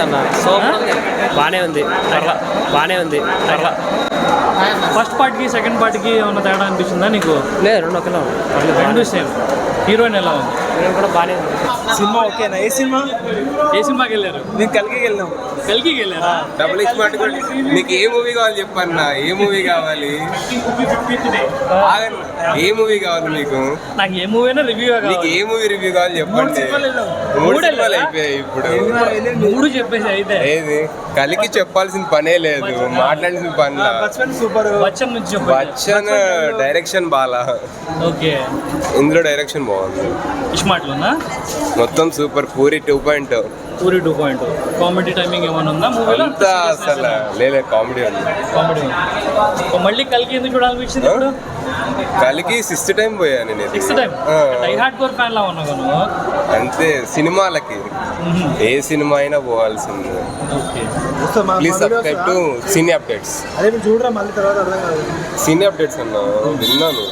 అన్న, సూపర్ ఉంది, బాగానే ఉంది, బాగానే ఉంది. ఫస్ట్ పార్ట్కి సెకండ్ పార్ట్కి ఏమన్నా తేడా అనిపించిందా నీకు? లేదు, రెండు ఒకేలా ఉంది, రెండు సేమ్. హీరోయిన్ ఎలా ఉంది? నేను కూడా బాగానే ఉంది. సినిమా ఓకేనా? ఏ సినిమాకి వెళ్ళారు? నేను కలికి వెళ్ళాం. కలికి వెళ్ళారా? డబుల్ స్మార్ట్ కూడా. నీకు ఏ మూవీ కావాలి చెప్పన్నా? ఏ మూవీ కావాలి? ఏ మూవీ కావాలి మీకు? నాకు ఏ మూవీ అయినా రివ్యూ నీకు ఏ మూవీ రివ్యూ కావాలి చెప్పండి. 3 సినిమాలు అయిపోయాయి ఇప్పుడు. 3 చెప్పేసి అయితే ఏది కలికి చెప్పాల్సిన పనే లేదు, మాట్లాడాల్సిన పని. సూపర్. బచ్చన్ నుంచి బచ్చన్ డైరెక్షన్ బాలా. ఓకే, ఇందులో డైరెక్షన్ బాగుంది. ఇస్మార్ట్లోనా? మొత్తం super. Puri 2.0. Puri 2.0. Comedy timing ఏమైనా ఉందా మూవీలో? అంతా అసలు లేదు, కామెడీ ఉంది. కామెడీ. మళ్ళీ కలికి ఎందుకు చూడాలనిపించింది ఇప్పుడు? కలికి 6th టైం పోయాను నేను. 6th time? Die hard core fan లా ఉన్నావు నువ్వు. అంతే, సినిమాలకి ఏ సినిమా అయినా పోవాల్సింది. Okay, please subscribe to cine updates. అదే మీరు చూడరా మళ్ళీ తర్వాత అర్థం కాదు. సినీ అప్డేట్స్ అన్నా విన్నాను.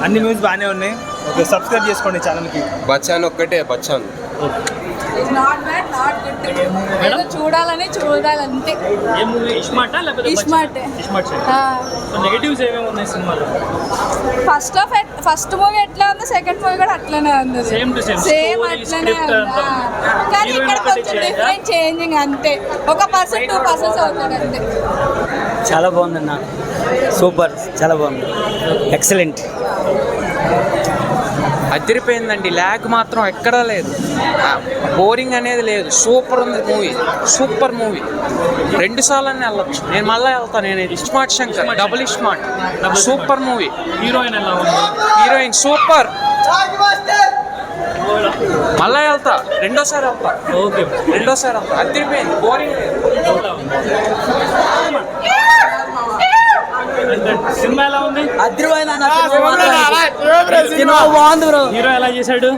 అన్ని న్యూస్ బాగానే ఉన్నాయి. ఓకే, సబ్స్క్రైబ్ చేసుకోండి ఛానల్కి. బచ్చాన్ ఒక్కటే, Bachchan. Not bad, not good. చూడాలంటే ఏ మూవీ? ఇస్మార్టా లేకపోతే ఇస్మార్ట్? ఇస్మార్ట్. నెగటివ్స్ ఏమేమి ఉన్నాయి సినిమాలో? ఫస్ట్ మూవీ ఎట్లా ఉంది, సెకండ్ మూవీ కూడా అట్లనే ఉంది. సేమ్ టు సేమ్ అట్లనే ఉంది. కానీ ఇక్కడ కొంచెం డిఫరెంట్ చేంజింగ్ అంతే. 1% 2% అవుతుంది అంతే. చాలా బాగుందన్న, సూపర్, చాలా బాగుంది, ఎక్సలెంట్. అదిరిపోయిందండి, ల్యాగ్ మాత్రం ఎక్కడా లేదు, బోరింగ్ అనేది లేదు. సూపర్ ఉంది మూవీ, సూపర్ మూవీ. 2 సార్లు వెళ్ళొచ్చు. నేను మళ్ళీ వెళ్తాను. నేను iSmart Shankar, double iSmart, super movie. Heroine ఎలా ఉంది? Heroine super. మళ్ళా వెళ్తా, రెండోసారి వెళ్తా. ఓకే, రెండోసారి వెళ్తా. అదిరిపోయింది, బోరింగ్ లేదు. సినిమా ఎలా ఉంది? సినిమా బాగుంది బ్రో. హీరో ఎలా చేశాడు?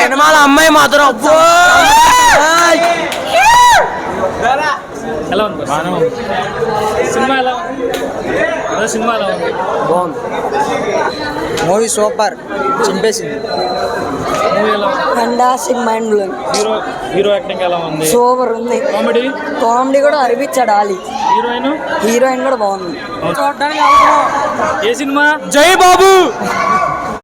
సినిమాలో అమ్మాయి మాత్రం ఎలా ఉంది? సినిమా ఎలా ఉంది? సినిమా ఎలా ఉంది? బాగుంది మూవీ, సూపర్, చింపేసింది. మూవీ ఎలా ఉంది? Fantastic, mind blowing. Hero acting ఎలా ఉంది? సూపర్ ఉంది. కామెడీ కూడా అనిపించాడు ఆలి. హీరోయిన్ కూడా బాగుంది. ఏ సినిమా? జై బాబు.